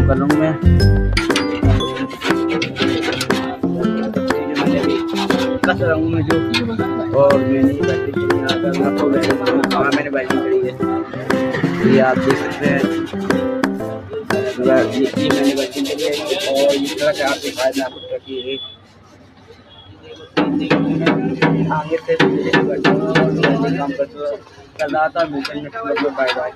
कर लूँगा मैं। कस रहा हूँ मैं जो, और मैंने मैंने बैटिंग करी है, ये आप देख सकते हैं। ये मैंने बैटिंग करी है और इस तरह से आप दिखाया जा सकता है कि आगे से काम कर रहा था। Bye bye.